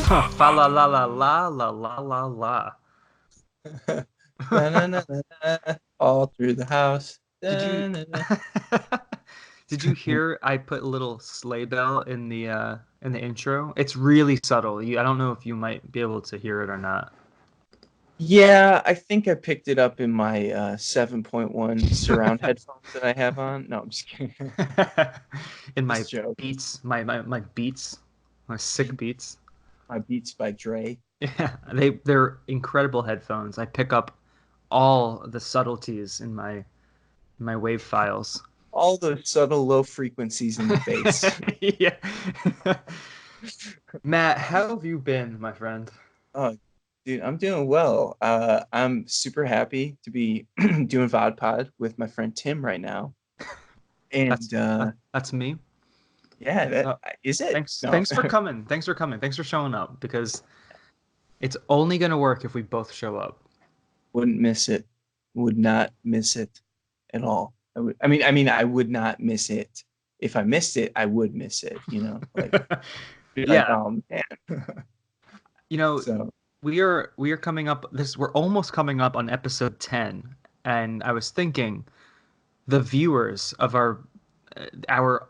Fa la la la la la la la la. Na, na, na, na, na, all through the house. Did you Na, na, na. did you hear I put a little sleigh bell in the intro? It's really subtle. I don't know if you might be able to hear it or not. Yeah, I think I picked it up in my 7.1 surround headphones that I have on. No, I'm just kidding. In my Just joking. beats, my beats, my sick beats. My Beats by Dre. Yeah, they're incredible headphones. I pick up all the subtleties in my wave files. All the subtle low frequencies in the bass. Yeah. Matt, how have you been, my friend? Oh, dude, I'm doing well. I'm super happy to be doing VodPod with my friend Tim right now. That's And that's me. yeah, that Uh, is it. thanks No, thanks for coming. Thanks for coming. Thanks for showing up because it's only gonna work if we both show up. wouldn't miss it. Would not miss it at all. I would not miss it. If I missed it, I would miss it, like be like, Yeah, oh man. you know, So we are coming up we're almost coming up on episode 10, and I was thinking the viewers of our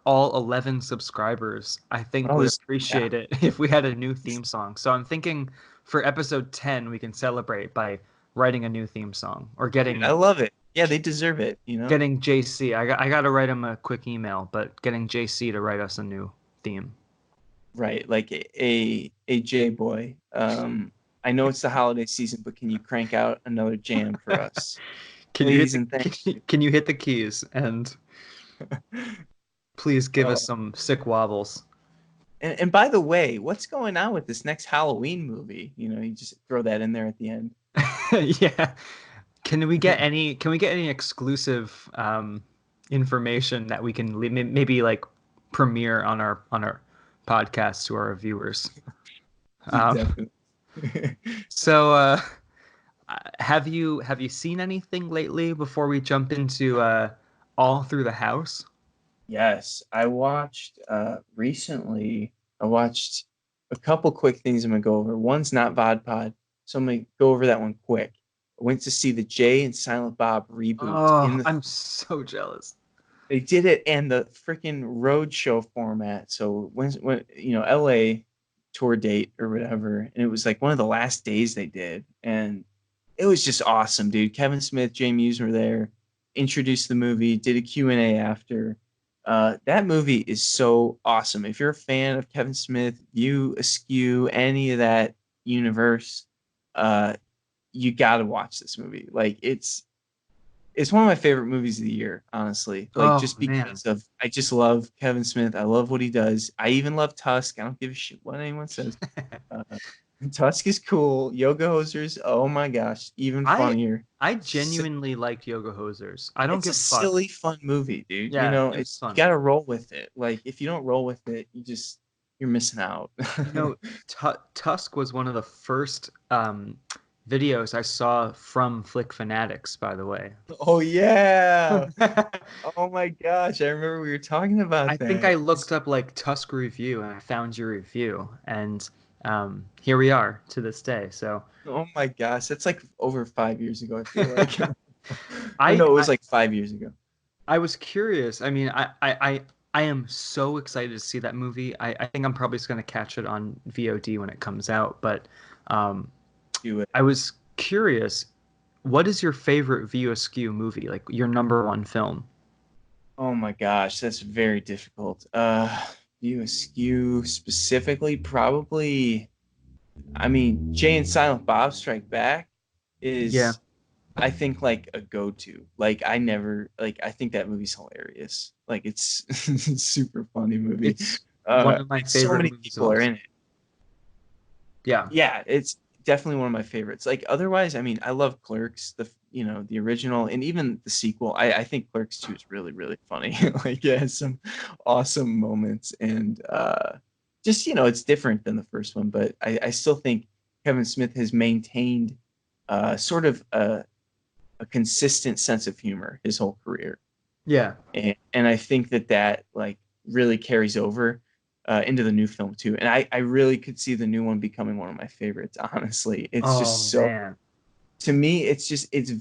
all 11 subscribers, I think would yeah, appreciate it if we had a new theme song. So I'm thinking for episode 10 we can celebrate by writing a new theme song or dude, I love it. Yeah, they deserve it. getting JC. I got to write him a quick email, but getting JC to write us a new theme. Right, like a J boy. I know it's the holiday season, but can you crank out another jam for us, Can you hit please the and thank can you, can you hit the keys and you. please give us Oh, some sick wobbles? and by the way, what's going on with this next Halloween movie? You just throw that in there at the end. Yeah. Can we get any exclusive information that we can maybe like premiere on our podcast to our viewers? Dude, Um, definitely. so have you seen anything lately before we jump into all through the house? Yes, I watched recently. I watched a couple quick things I'm gonna go over. One's not VodPod, so I'm gonna go over that one quick. I went to see the Jay and Silent Bob reboot Oh, in the I'm so jealous. they did it in the freaking road show format. So when LA tour date or whatever, and it was like one of the last days they did, and it was just awesome, dude. Kevin Smith, Jay Muse were there, introduced the movie, did a Q&A after. That movie is so awesome. If you're a fan of Kevin Smith, View Askew, any of that universe, uh, you got to watch this movie. Like it's one of my favorite movies of the year, honestly. Like Oh just man. because of I just love Kevin Smith. I love what he does. I even love Tusk. I don't give a shit what anyone says. Uh, Tusk is cool. Yoga Hosers, oh my gosh, even I funnier. I Si- genuinely liked Yoga Hosers. I don't It's a give a fuck. silly, fun movie, dude. Yeah, it was It's you fun. gotta roll with it. Like if you don't roll with it, you're missing out. You know, Tusk was one of the first videos I saw from Flick Fanatics, by the way. Oh yeah. Oh my gosh, I remember we were talking I about think I that. looked up like Tusk review and I found your review, and here we are to this day. So Oh my gosh, that's like over 5 years ago, I feel like. Or I, no, it was I like 5 years ago. I was curious. I mean, I am so excited to see that movie. I think I'm probably just gonna catch it on VOD when it comes out. But um, Do it. I was curious, what is your favorite View Askew movie? Like your number one film? Oh my gosh, that's very difficult. View Askew specifically, probably. I mean, Jay and Silent Bob Strike Back Yeah, is, I think, like a go-to. Like I never, like I think that movie's hilarious. Like it's, it's a super funny movie. it's one of my And so favorite many movies of people all are time. in it. Yeah. Yeah, it's definitely one of my favorites. Like otherwise, I mean, I love Clerks, the original, and even the sequel. I think Clerks 2 is really, really funny. Like it has some awesome moments, and just it's different than the first one, but I still think Kevin Smith has maintained sort of a consistent sense of humor his whole career, Yeah. and I think that like really carries over. into the new film too. And I really could see the new one becoming one of my favorites. Honestly, it's Oh just so, man. to me, it's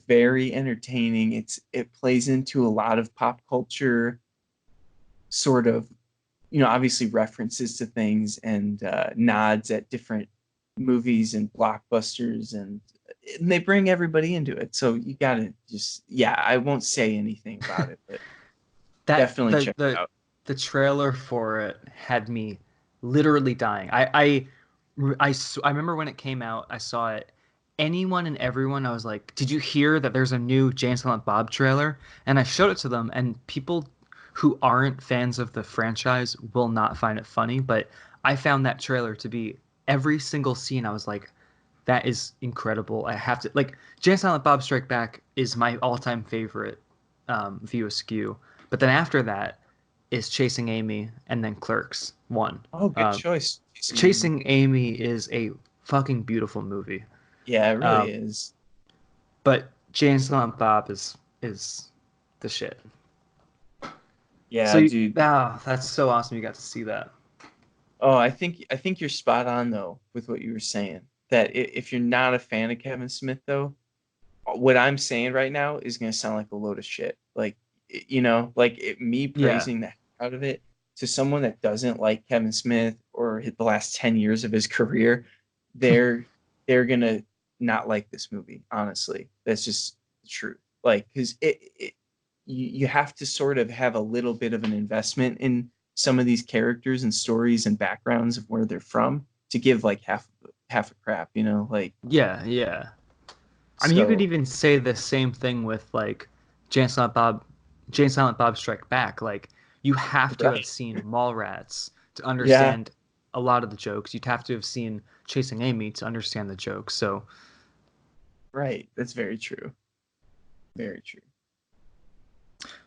very entertaining. It plays into a lot of pop culture sort of, obviously references to things and nods at different movies and blockbusters, and they bring everybody into it. So you gotta just, yeah, I won't say anything about it, but That definitely check it out. the trailer for it had me literally dying. I remember when it came out, I saw it. Anyone and everyone, I was like, "Did you hear that there's a new Jay and Silent Bob trailer?" And I showed it to them, and people who aren't fans of the franchise will not find it funny, but I found that trailer to be every single scene. I was like, "That is incredible." I have to like Jay and Silent Bob Strike Back is my all-time favorite View Askew. But then after that is Chasing Amy and then Clerks 1. Oh, good choice. Chasing Amy. Chasing Amy is a fucking beautiful movie. Yeah, it really Um, is. but Jay and Silent Bob is the shit. So Yeah, dude. that's so awesome you got to see that. Oh, I think you're spot on though with what you were saying. That if you're not a fan of Kevin Smith though, what I'm saying right now is gonna sound like a load of shit. Like, me Yeah. praising the heck out of it to someone that doesn't like Kevin Smith or the last 10 years of his career, they're they're gonna not like this movie. Honestly, that's just the truth. Like, because you have to sort of have a little bit of an investment in some of these characters and stories and backgrounds of where they're from to give like half a crap, like. Yeah, yeah. I mean, you could So even say the same thing with like Jay and Silent Bob, Jay and Silent Bob Strike Back. Like, you have to have right. seen Mallrats to Yeah, understand a lot of the jokes. You'd have to have seen Chasing Amy to understand the jokes. So, right. That's very true. Very true.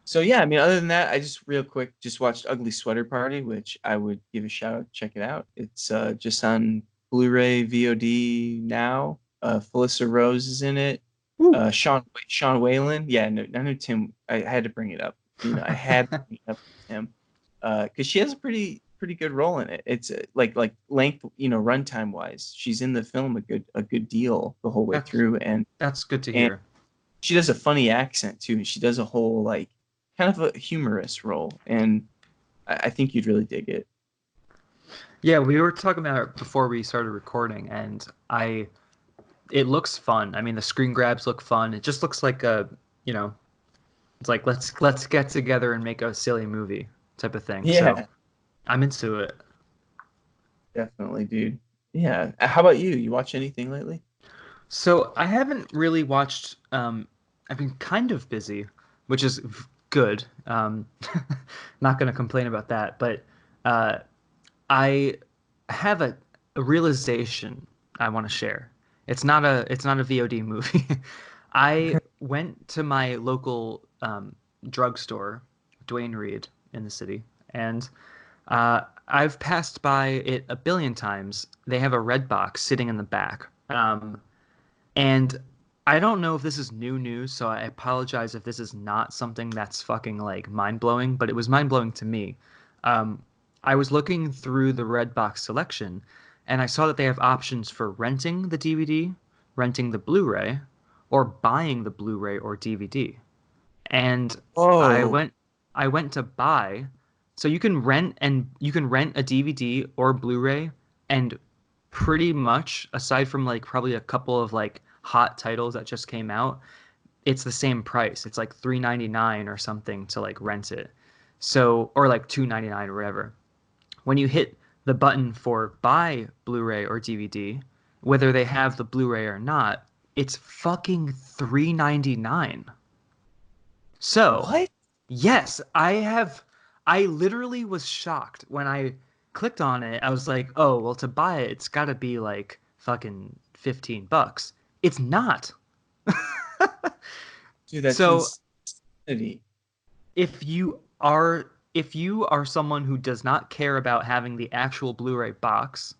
So yeah, I mean, other than that, I just real quick just watched Ugly Sweater Party, which I would give a shout out. Check it out. It's just on Blu-ray VOD now. Felissa Rose is in it. woo. Sean Whalen. Yeah, no, I know Tim. I had to bring it up. I had to bring it up with Tim because she has a pretty good role in it. It's like length, runtime wise, she's in the film a good deal the whole way That's through, and that's good to and hear. she does a funny accent too. She does a whole like kind of a humorous role, and I think you'd really dig it. Yeah, we were talking about it before we started recording, and it looks fun. I mean, the screen grabs look fun. It just looks like you know, it's like let's get together and make a silly movie type of thing. So Yeah, I'm into it. definitely, dude. Yeah. How about you? You watch anything lately? So I haven't really watched. I've been kind of busy, which is good. Not going to complain about that, but uh, I have a realization I want to share. It's not a VOD movie. I went to my local drugstore, Dwayne Reed, in the city, and I've passed by it a billion times. They have a red box sitting in the back. And I don't know if this is new news, so I apologize if this is not something that's fucking like mind blowing, but it was mind blowing to me. Um, I was looking through the Redbox selection, and I saw that they have options for renting the DVD, renting the Blu-ray, or buying the Blu-ray or DVD. And I Oh, went I went to buy, so you can rent a DVD or Blu-ray, and pretty much aside from like probably a couple of like hot titles that just came out, it's the same price. It's like 3.99 or something to like rent it. So or like 2.99 or whatever. When you hit the button for buy Blu-ray or DVD, whether they have the Blu-ray or not, it's fucking 3.99. So, what? yes, I literally was shocked when I clicked on it. I was like, "Oh, well to buy it, it's got to be like fucking $15." It's not. Dude, that's So, insanity. if you are someone who does not care about having the actual Blu-ray box,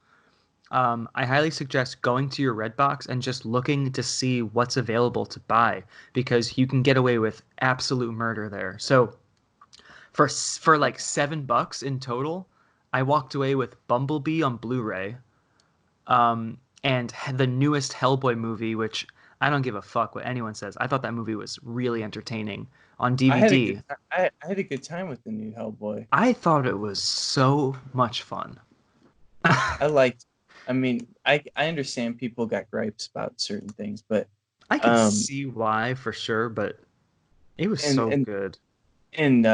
I highly suggest going to your Redbox and just looking to see what's available to buy because you can get away with absolute murder there. So for like $7 in total, I walked away with Bumblebee on Blu-ray, and the newest Hellboy movie, which I don't give a fuck what anyone says. I thought that movie was really entertaining on I had a good DVD. I had a good time with the new Hellboy. I thought it was so much fun. I liked. I mean, I understand people got gripes about certain things, but I could um, see why for sure, but it was and so and good. and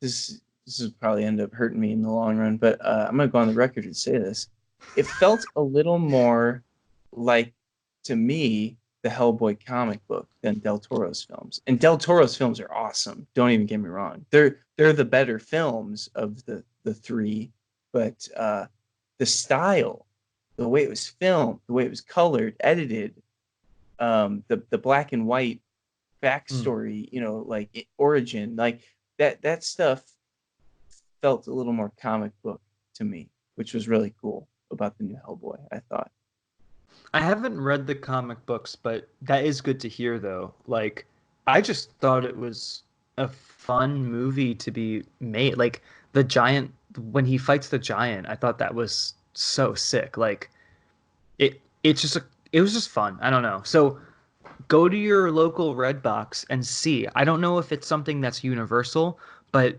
this will probably end up hurting me in the long run, but I'm gonna go on the record and say this. It felt a little more like, to me, the Hellboy comic book than Del Toro's films. And Del Toro's films are awesome. Don't even get me wrong. They're the better films of the three, but the style, the way it was filmed, the way it was colored, edited, the black and white Mm. backstory, origin, like that stuff felt a little more comic book to me, which was really cool about the new Hellboy, I thought. I haven't read the comic books, but that is good to hear though. Like, I just thought it was a fun movie to be made. Like the giant when he fights the giant, I thought that was so sick. Like it was just fun. I don't know. So go to your local Redbox and see. I don't know if it's something that's universal, but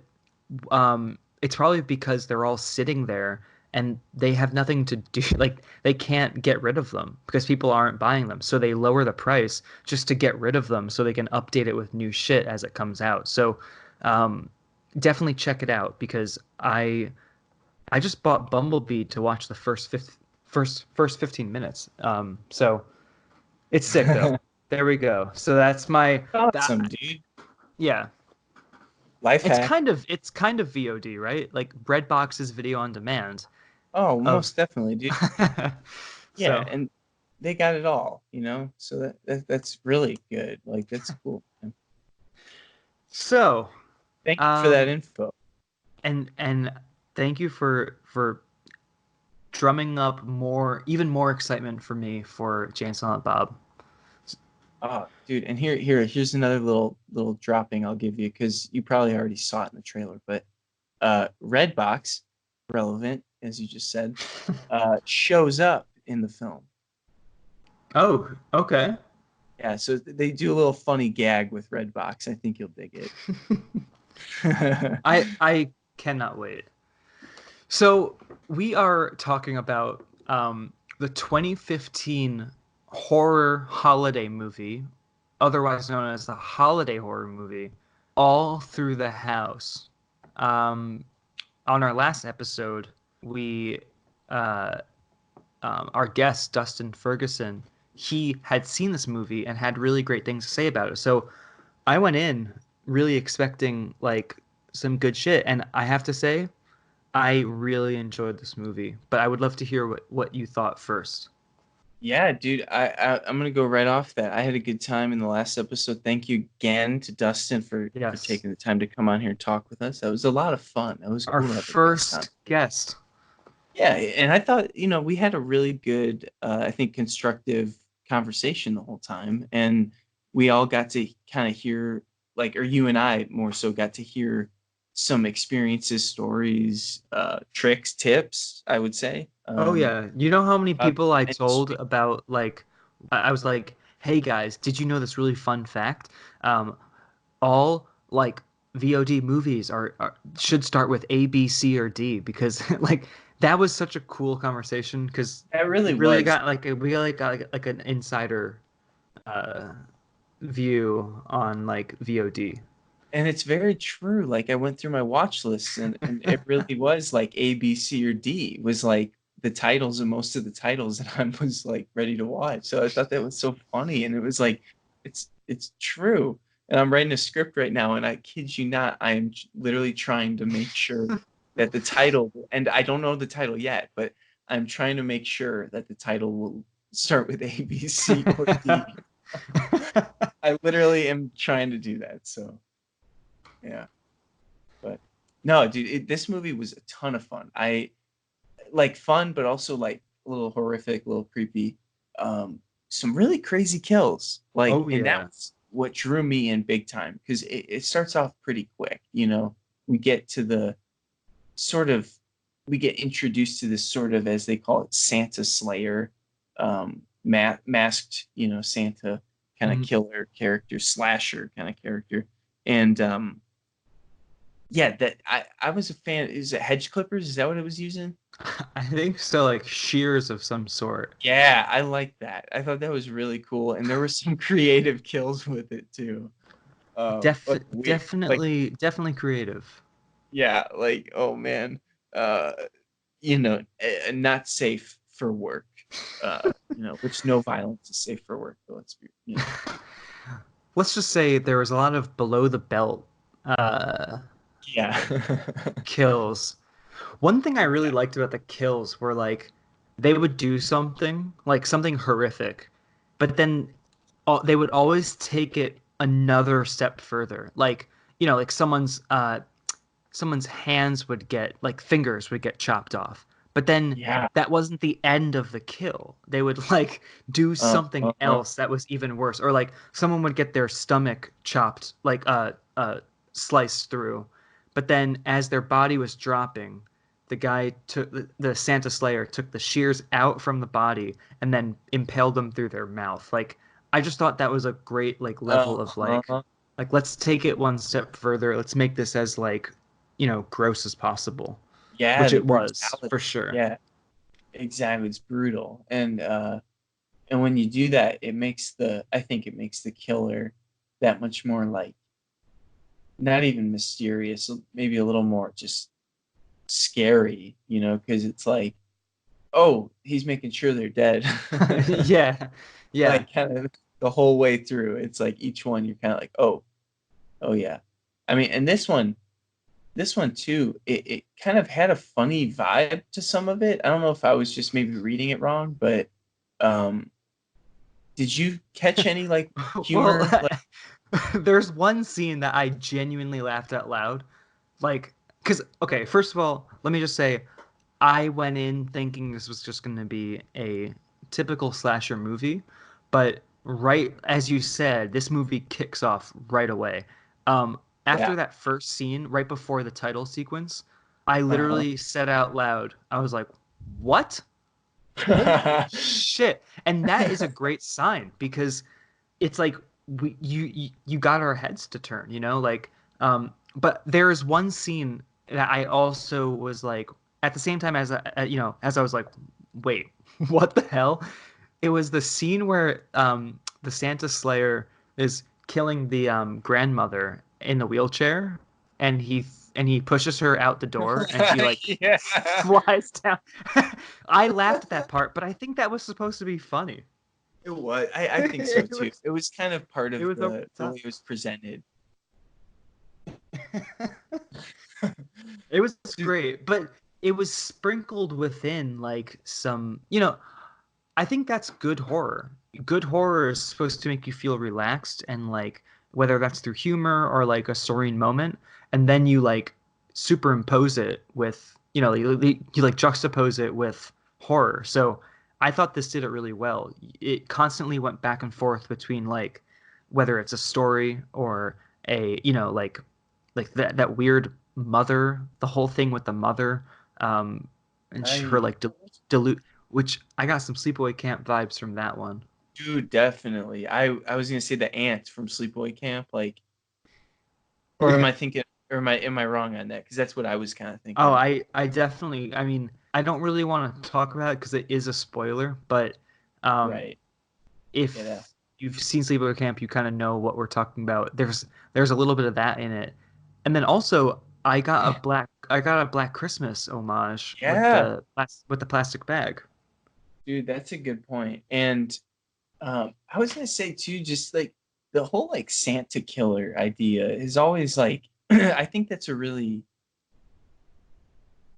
it's probably because they're all sitting there and they have nothing to do. Like they can't get rid of them because people aren't buying them. So they lower the price just to get rid of them so they can update it with new shit as it comes out. So um, definitely check it out because I just bought Bumblebee to watch the first 15 minutes. So it's sick though. There we go. So that's my Awesome, that dude. yeah. Life hack. It's kind of VOD, right? Like Redbox is video on demand Oh, of most definitely, dude. Yeah, so and they got it all, so that's really good. Like, that's cool, man. so Thank you for that um info. and thank you for drumming up even more excitement for me for Jane Silent Bob. Oh, dude, and here's another little dropping I'll give you, because you probably already saw it in the trailer, but Redbox, relevant as you just said, shows up in the film. Oh, okay. Yeah, so they do a little funny gag with Redbox. I think you'll dig it. I cannot wait. So we are talking about the 2015 horror holiday movie, otherwise known as the holiday horror movie, All Through the House. Um, on our last episode, we uh, our guest Dustin Ferguson, he had seen this movie and had really great things to say about it. So I went in really expecting like some good shit, and I have to say I really enjoyed this movie, but I would love to hear what you thought first. Yeah, dude, I'm gonna go right off that. I had a good time in the last episode. Thank you again to Dustin for Yes. taking the time to come on here and talk with us. That was a lot of fun. That was Our cool to have a guest on. first guest. Yeah, and I thought, we had a really good, I think, constructive conversation the whole time, and we all got to kind of hear, like, or you and I more so got to hear some experiences, stories, tricks, tips, I would say. Oh yeah. You know how many About people I the told industry. about like I was like, "Hey guys, did you know this really fun fact? Um, all like VOD movies should start with A, B, C, or D because like that was such a cool conversation because That we really really was. got like an insider uh view on like VOD. And it's very true. Like, I went through my watch lists, and it really was like A, B, C, or D was like the titles, and most of the titles that I was like ready to watch. So I thought that was so funny. And it was like, it's true. And I'm writing a script right now, and I kid you not, I am literally trying to make sure that the title, and I don't know the title yet, but I'm trying to make sure that the title will start with A, B, C, or D. I literally am trying to do that. So yeah. But no, dude, this movie was a ton of fun. I like fun, but also like a little horrific, a little creepy. Some really crazy kills. Like, Oh and that yeah. was what drew me in big time, because it starts off pretty quick. We get to the sort of we get introduced to this sort of, as they call it, Santa Slayer, masked, Santa kind of Mhm. killer character, slasher kind of character. And yeah, that I was a fan. Is it hedge clippers? Is that what it was using? I think so, like shears of some sort. Yeah, I like that. I thought that was really cool, and there were some creative kills with it too. Like weird, like Definitely creative. yeah, like oh man, uh, not safe for work. Which no violence is safe for work. But let's be. Let's just say there was a lot of below the belt uh, Yeah. kills. One thing I really liked about the kills were like they would do something like something horrific, but then they would always take it another step further. Like like someone's hands would get like fingers would get chopped off. But then Yeah. that wasn't the end of the kill. They would like do something Uh, else that was even worse. Or like someone would get their stomach chopped, like sliced through. But then as their body was dropping, the guy took the Santa Slayer took the shears out from the body and then impaled them through their mouth. Like I just thought that was a great like level of uh, like let's take it one step further. Let's make this as like gross as possible, yeah, which the it was brutality. for sure. Yeah, exactly. It's brutal. And when you do that, I think it makes the killer that much more like not even mysterious, maybe a little more just scary, because it's like, oh, he's making sure they're dead. Yeah, yeah. Like kind of the whole way through. It's like each one you're kind of like, oh yeah. I mean, and this one too, it kind of had a funny vibe to some of it. I don't know if I was just maybe reading it wrong, but um did you catch any like Well, humor? Like, there's one scene that I genuinely laughed out loud. Like, because, okay, first of all, let me just say, I went in thinking this was just going to be a typical slasher movie, but right as you said, this movie kicks off right away. yeah. After that first scene, right before the title sequence, I Uh-huh. literally said out loud, I was like, "What? Holy shit!" And that is a great sign because it's like you got our heads to turn, like but there's one scene that I also was like at the same time as as I was like, wait, what the hell? It was the scene where the Santa Slayer is killing the grandmother in the wheelchair and he pushes her out the door and she like Yeah. flies down. I laughed at that part, but I think that was supposed to be funny. It was. I think so it too. was It was kind of part it of was over the the way it was presented. top. It was Dude, great, but it was sprinkled within like some, I think that's good horror. Good horror is supposed to make you feel relaxed and like whether that's through humor or like a serene moment, and then you like superimpose it with, you like juxtapose it with horror. So I thought this did it really well. It constantly went back and forth between like whether it's a story or a, like that weird mother, the whole thing with the mother, and her I like dilute, which I got some Sleepaway Camp vibes from that one. Dude, definitely. I was gonna say the ant from Sleepaway Camp, like, or am Yeah. I thinking, or am I wrong on that? Because that's what I was kind of Oh, thinking. I definitely. I mean, I don't really want to talk about it because it is a spoiler, but um, Right. Yeah. if you've seen Sleepaway Camp, you kind of know what we're talking about. There's a little bit of that in it, and then also I got a Black Christmas homage Yeah, with the plastic bag. dude, that's a good point. And I was gonna say too, just like the whole like Santa killer idea is always like I think that's a really,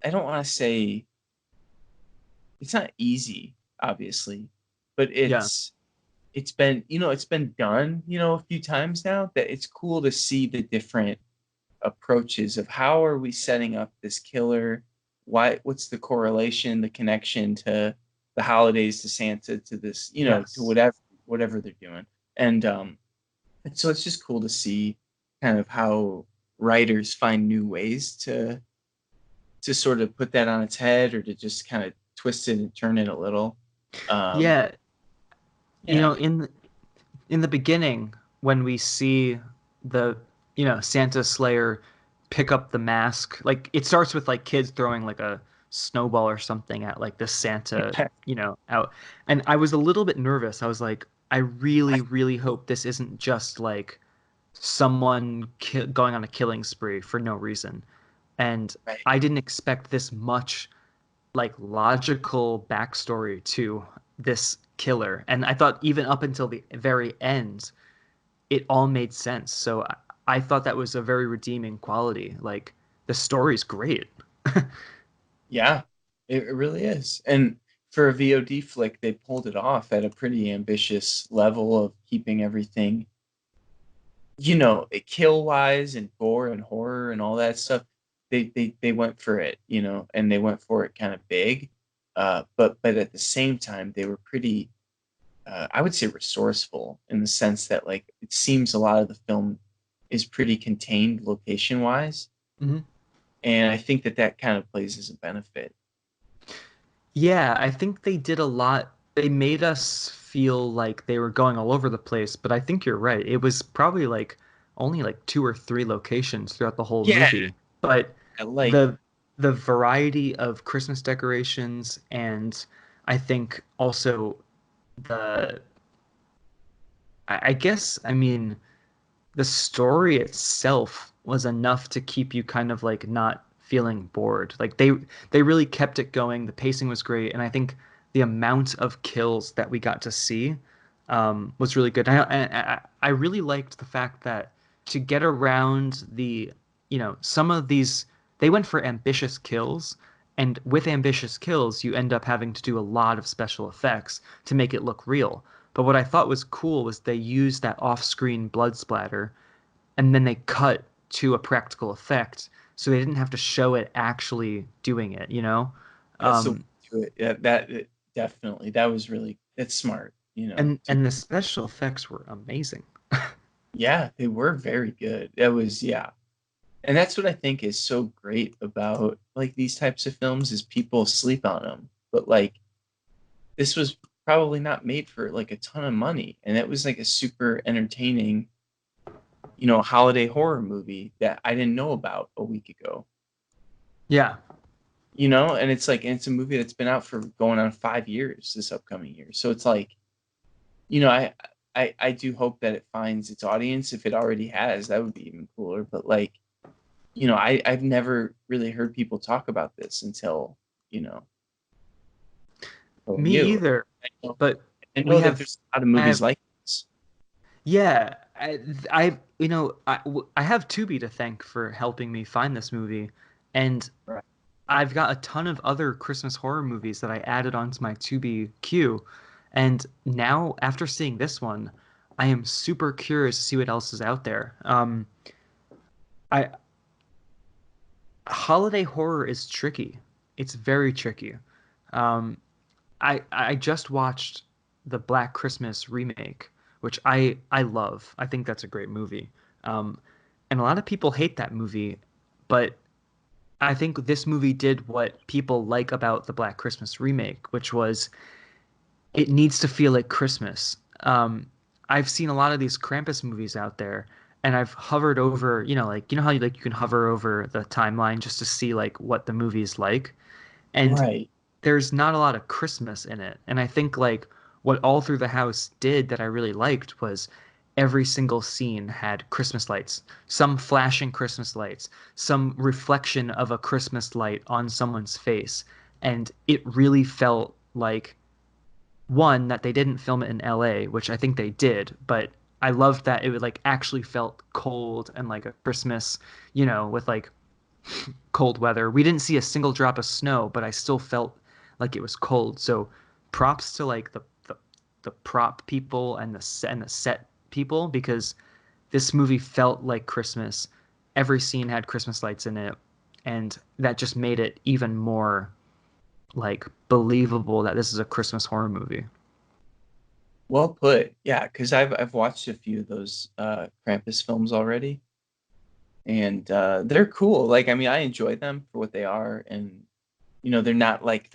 I don't want to say it's not easy, obviously, but Yeah. it's been done, a few times now, that it's cool to see the different approaches of how are we setting up this killer, what's the correlation, the connection to the holidays, to Santa, to this, to Yes. whatever they're doing. And so it's just cool to see kind of how writers find new ways to to sort of put that on its head or to just kind of twist it and turn it a little. Um, Yeah, you yeah, know, in the beginning when we see the Santa Slayer pick up the mask, like it starts with like kids throwing like a snowball or something at like the Santa, out. And I was a little bit nervous. I was like, I really, really hope this isn't just like someone going on a killing spree for no reason. And right. I didn't expect this much like logical backstory to this killer. And I thought even up until the very end, it all made sense. So I thought that was a very redeeming quality. Like the story's great. Yeah, it really is. And for a VOD flick, they pulled it off at a pretty ambitious level of keeping everything, kill wise and gore and horror and all that stuff. They went for it, and they went for it kind of big. But at the same time, they were pretty, I would say, resourceful in the sense that like it seems a lot of the film is pretty contained location wise, Mhm. and I think that that kind of plays as a benefit. Yeah, I think they did a lot. They made us feel like they were going all over the place, but I think you're right. It was probably like only like two or three locations throughout the whole Yeah, movie. But like the the variety of Christmas decorations and I think also the I guess I mean the story itself was enough to keep you kind of like not feeling bored. Like they really kept it going. The pacing was great, and I think the amount of kills that we got to see was really good. I really liked the fact that to get around some of these they went for ambitious kills. And with ambitious kills, you end up having to do a lot of special effects to make it look real. But what I thought was cool was they used that off-screen blood splatter and then they cut to a practical effect so they didn't have to show it actually doing it, you know? that's the way Um, to it. Yeah, definitely that was really that's smart. and the special effects were amazing. Yeah, they were very good. That was yeah, and that's what I think is so great about like these types of films is people sleep on them, but like this was probably not made for like a ton of money, and it was like a super entertaining, holiday horror movie that I didn't know about a week ago. Yeah. And it's like and it's a movie that's been out for going on 5 years this upcoming year. So it's like, I do hope that it finds its audience. If it already has, that would be even cooler. But like, I've never really heard people talk about this you know, until Me you. either. I know, But I we know that have there's a lot of I movies have like this. yeah, I have Tubi to thank for helping me find this movie, and Right. I've got a ton of other Christmas horror movies that I added onto my Tubi queue. And now, after seeing this one, I am super curious to see what else is out there. I Holiday horror is tricky. It's very tricky. Um, I just watched the Black Christmas remake, which I love. I think that's a great movie. Um, and a lot of people hate that movie, but I think this movie did what people like about the Black Christmas remake, which was it needs to feel like Christmas. I've seen a lot of these Krampus movies out there, and I've hovered over, like how you can hover over the timeline just to see like what the movie is like, and Right. there's not a lot of Christmas in it. And I think like what All Through the House did that I really liked was every single scene had Christmas lights, some flashing Christmas lights, some reflection of a Christmas light on someone's face. And it really felt like one, that they didn't film it in LA, which I think they did, but I loved that it would like actually felt cold and like a Christmas, with like cold weather. We didn't see a single drop of snow, but I still felt like it was cold. So props to like the prop people and the set people because this movie felt like Christmas. Every scene had Christmas lights in it, and that just made it even more like believable that this is a Christmas horror movie. Well put. Yeah, because I've watched a few of those Krampus films already, and they're cool. Like, I mean, I enjoy them for what they are, and they're not like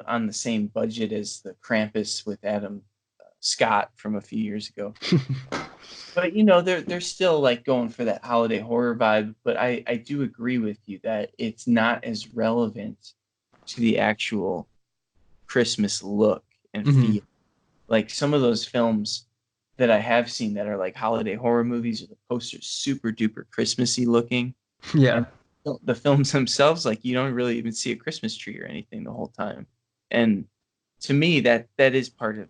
on the same budget as the Krampus with Adam Scott from a few years ago. But they're still like going for that holiday horror vibe. But I do agree with you that it's not as relevant to the actual Christmas look and Hmm. feel. Like some of those films that I have seen that are like holiday horror movies, or the posters super duper Christmassy looking, Yeah. and the films themselves, like you don't really even see a Christmas tree or anything the whole time. And to me, that is part of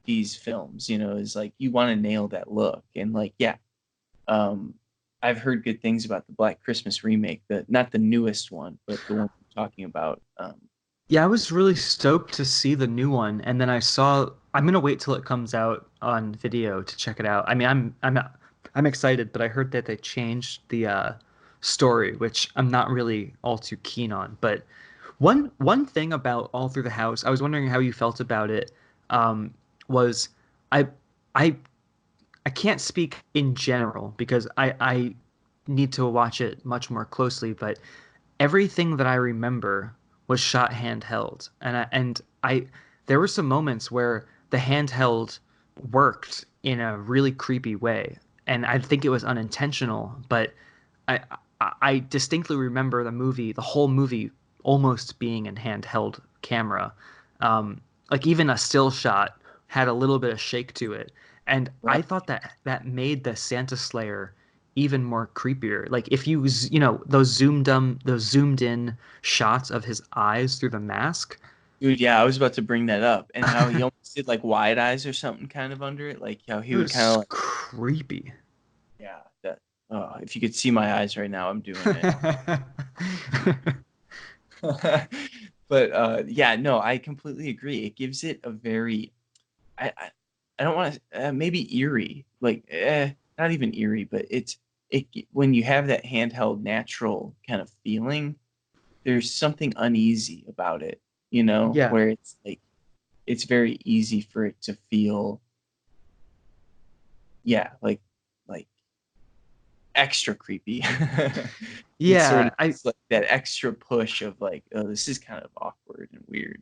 these films, is like you want to nail that look. And like, yeah, um, I've heard good things about the Black Christmas remake, the not the newest one, but the one I'm talking about. Yeah, I was really stoked to see the new one, and then I'm gonna wait till it comes out on video to check it out. I mean, I'm excited, but I heard that they changed the story, which I'm not really all too keen on. But one thing about All Through the House, I was wondering how you felt about it. Was I I I can't speak in general because I need to watch it much more closely, but everything that I remember was shot handheld, and I there were some moments where the handheld worked in a really creepy way, and I think it was unintentional, but I distinctly remember the whole movie almost being in handheld camera. Like even a still shot had a little bit of shake to it, and I Right. thought that made the Santa Slayer even more creepier. Like if those zoomed in shots of his eyes through the mask. Dude, yeah, I was about to bring that up, and how he almost did like wide eyes or something kind of under it, like how he It would kind of was like, creepy. yeah, that. Oh, if you could see my eyes right now, I'm doing it. But yeah, no, I completely agree. It gives it a very, I don't want to, maybe eerie, like not even eerie, but it when you have that handheld natural kind of feeling, there's something uneasy about it, Yeah. where it's like it's very easy for it to feel, yeah, like extra creepy. It's sort Yeah, of just like that extra push of like, oh, this is kind of awkward and weird.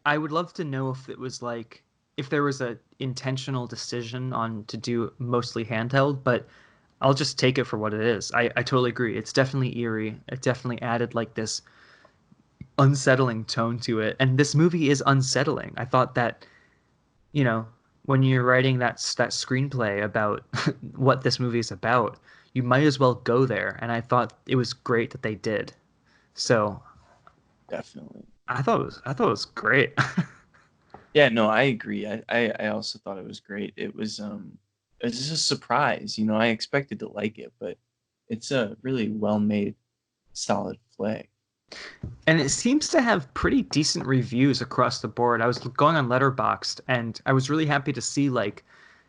I would love to know if it was like if there was a intentional decision on to do mostly handheld, but I'll just take it for what it is. I totally agree. It's definitely eerie. It definitely added like this unsettling tone to it. And this movie is unsettling. I thought that, you know, when you're writing that screenplay about what this movie is about, you might as well go there. And I thought it was great that they did. So Definitely. I thought it was great. Yeah, no, I agree. I also thought it was great. It was just a surprise. I expected to like it, but it's a really well made, solid flick. And it seems to have pretty decent reviews across the board. I was going on Letterboxd and I was really happy to see like,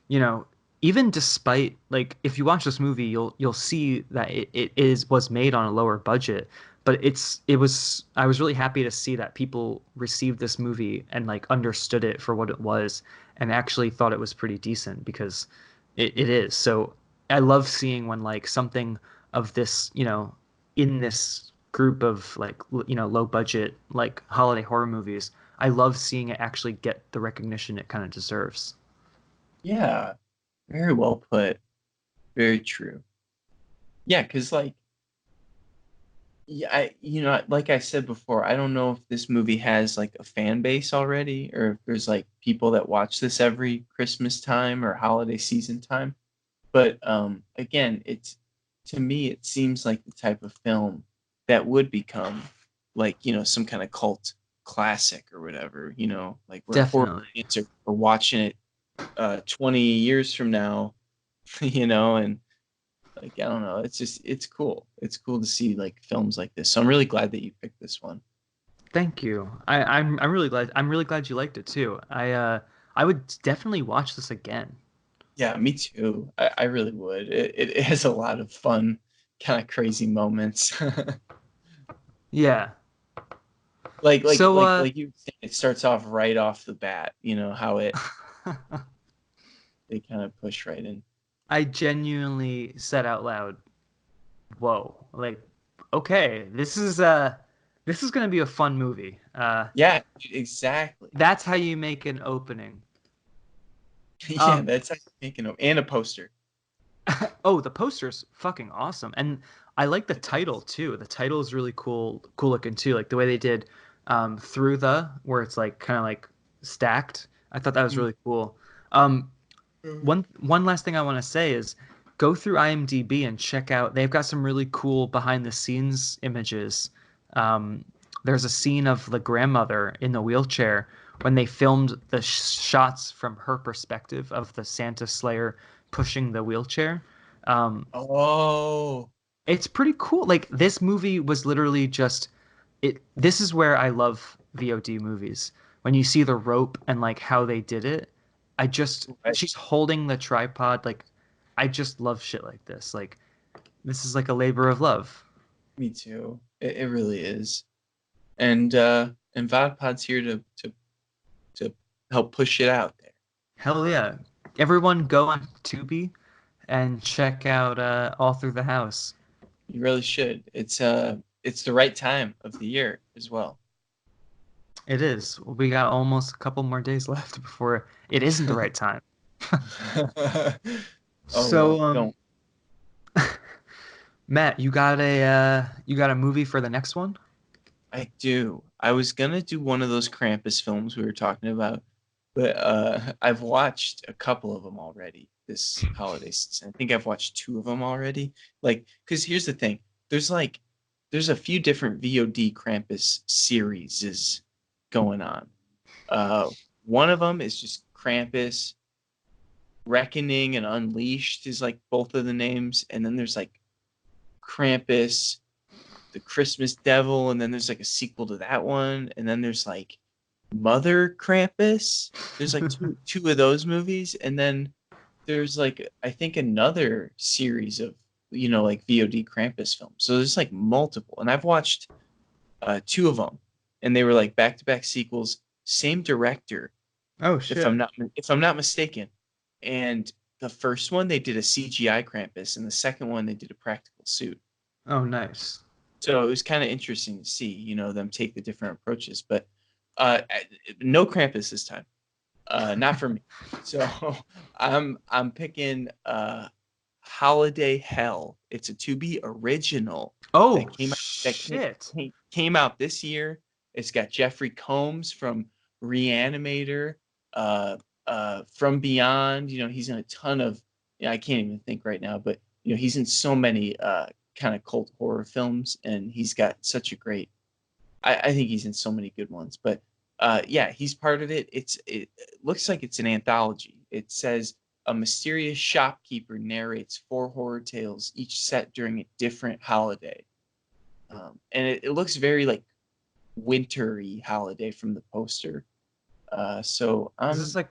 you know, even despite like if you watch this movie, you'll see that it was made on a lower budget, but it was I was really happy to see that people received this movie and like understood it for what it was and actually thought it was pretty decent because it is. So I love seeing when like something of this, in this group of like low budget like holiday horror movies, I love seeing it actually get the recognition it kind of deserves. Yeah, very well put. Very true. Yeah, because like, yeah, like I said before, I don't know if this movie has like a fan base already, or if there's like people that watch this every Christmas time or holiday season time. But again, it's to me, it seems like the type of film that would become like, some kind of cult classic or whatever, like where horror Definitely. fans are watching it 20 years from now, and like I don't know, it's cool. It's cool to see like films like this. So I'm really glad that you picked this one. Thank you. I'm really glad you liked it too. I would definitely watch this again. Yeah, me too. I really would. It has a lot of fun, kind of crazy moments. Yeah. like like So like like you said, it starts off right off the bat, how they kind of push right in. I genuinely said out loud, "Whoa!" Like, okay, this is gonna be a fun movie. Yeah, exactly. That's how you make an opening. Yeah, Um, that's how you make and a poster. oh, the poster's fucking awesome, and I like the It title is. too. The title is really cool looking too. Like the way they did through the where it's like kind of like stacked. I thought that was really cool. Um, one last thing I want to say is go through IMDb and check out. They've got some really cool behind the scenes images. Um, there's a scene of the grandmother in the wheelchair when they filmed the shots from her perspective of the Santa Slayer pushing the wheelchair. Um, Oh, it's pretty cool. Like this movie was literally just it. This is where I love VOD movies. When you see the rope and like how they did it, I just right. she's holding the tripod. Like I just love shit like this. Like this is like a labor of love. Me too. It really is. And VodPod's here to help push it out there. Hell yeah! Everyone go on Tubi and check out All Through the House. You really should. It's the right time of the year as well. It is. We got almost a couple more days left before it isn't the right time. Oh So well, don't. Matt, you got a movie for the next one? I do. I was gonna do one of those Krampus films we were talking about, but I've watched a couple of them already this holiday season. I think I've watched two of them already. Like, because here's the thing: there's like there's a few different VOD Krampus series going on. Uh, One of them is just Krampus, Reckoning, and Unleashed is like both of the names, and then there's like Krampus, the Christmas Devil, and then there's like a sequel to that one, and then there's like Mother Krampus. There's like two of those movies, and then there's like I think another series of like VOD Krampus films. So there's like multiple, and I've watched two of them, and they were like back to back sequels, same director, Oh if shit. I'm not mistaken. And the first one they did a CGI Krampus, and the second one they did a practical suit. Oh nice. So it was kind of interesting to see, them take the different approaches. But uh, no Krampus this time, not for me. So I'm picking Holiday Hell. It's a to be original Oh that shit. came out this year. It's got Jeffrey Combs from Reanimator, uh, From Beyond. He's in a ton of. I can't even think right now, but he's in so many kind of cult horror films, and he's got such a great. I think he's in so many good ones, but yeah, he's part of it. It looks like it's an anthology. It says a mysterious shopkeeper narrates four horror tales, each set during a different holiday, and it looks very like wintry holiday from the poster. So Is this like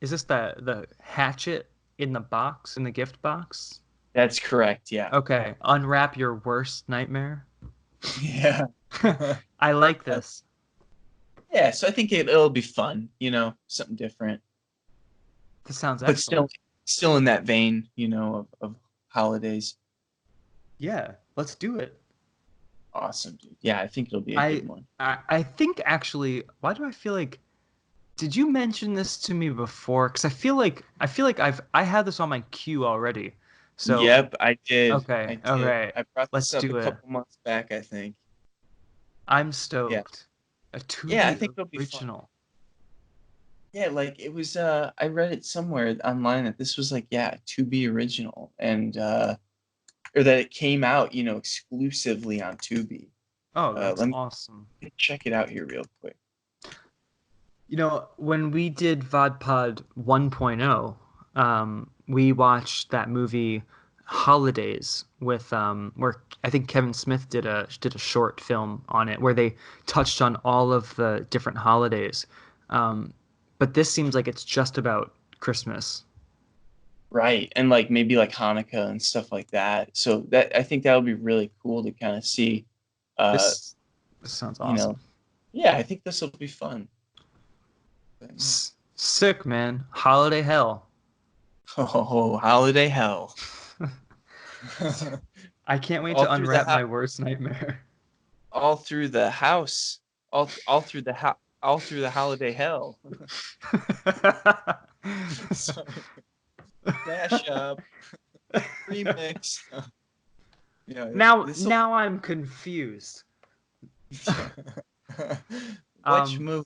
is this the hatchet in the box in the gift box? that's correct. Yeah, Okay, unwrap your worst nightmare. yeah, I like this. yeah. So I think it'll be fun. Something different. This sounds But excellent. still in that vein, of holidays. Yeah, let's do it. Awesome, dude. Yeah, I think it'll be a I good one. I think actually, why do I feel like did you mention this to me before? Because I feel like I had this on my queue already. So Yep, I did. okay, I did. okay, I brought this let's up a do it. couple months back, I think. I'm Yeah. stoked. A to Yeah, I be think it'll be fun. original. Yeah, like it was I read it somewhere online that this was like, yeah, to be original and or that it came out, exclusively on Tubi. Oh, that's Let me awesome. check it out here real quick. You know, when we did VodPod 1.0, we watched that movie Holidays with where I think Kevin Smith did a short film on it where they touched on all of the different holidays. Um, but this seems like it's just about Christmas. Right. And like maybe like Hanukkah and stuff like that. So that I think that would be really cool to kind of see. Uh, This sounds you know, awesome. yeah, I think this will be fun. But, yeah. Sick, man. Holiday hell. Oh, holiday hell. I can't wait all to through the unwrap ho- my worst nightmare. all through the house. All through the holiday hell. Mashup, remix. now, This will. now I'm confused. Which Um, move?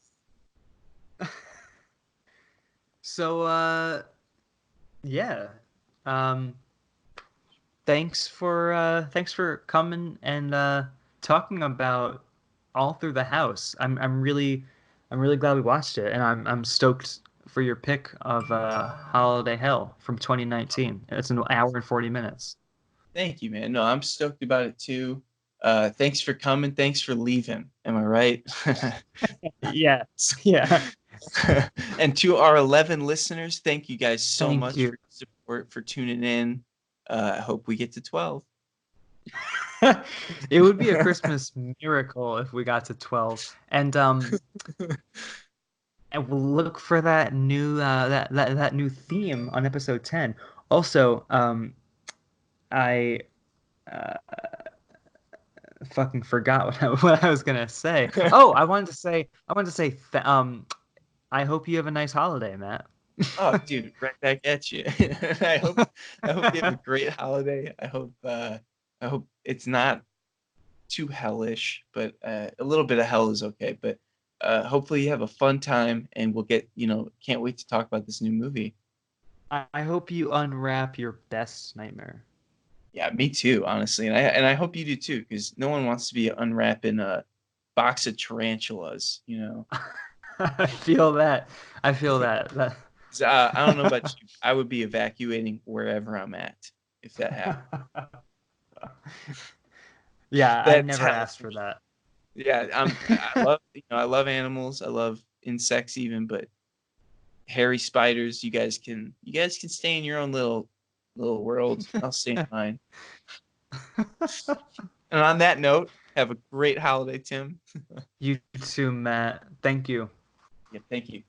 so, yeah. Um, thanks for coming and talking about All Through the House. I'm really glad we watched it, and I'm stoked for your pick of Holiday Hell from 2019. It's an hour and 40 minutes. Thank you, man. No, I'm stoked about it too. Thanks for coming. Thanks for leaving. Am I right? Yeah. Yeah. And to our 11 listeners, thank you guys so Thank much you. for your support, for tuning in. I hope we get to 12. It would be a Christmas miracle if we got to 12. And we'll look for that new that new theme on episode 10. Also, I uh, fucking forgot what I was gonna say. Oh, I wanted to say I hope you have a nice holiday, Matt. Oh, dude, right back at you. I hope you have a great holiday. I hope it's not too hellish, but a little bit of hell is okay. But hopefully you have a fun time, and we'll can't wait to talk about this new movie. I hope you unwrap your best nightmare. Yeah, me too, honestly, and I hope you do too, because no one wants to be unwrapping a box of tarantulas. I feel that. I feel that. That 'Cause, I don't know about you, I would be evacuating wherever I'm at if that happened. Yeah, I That's never hell asked for for me. that. Yeah, I love animals. I love insects even, but hairy spiders, you guys can stay in your own little world. I'll stay in mine. And on that note, have a great holiday, Tim. You too, Matt. Thank you. Yeah, thank you.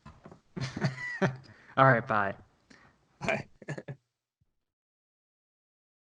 All right, bye. Bye.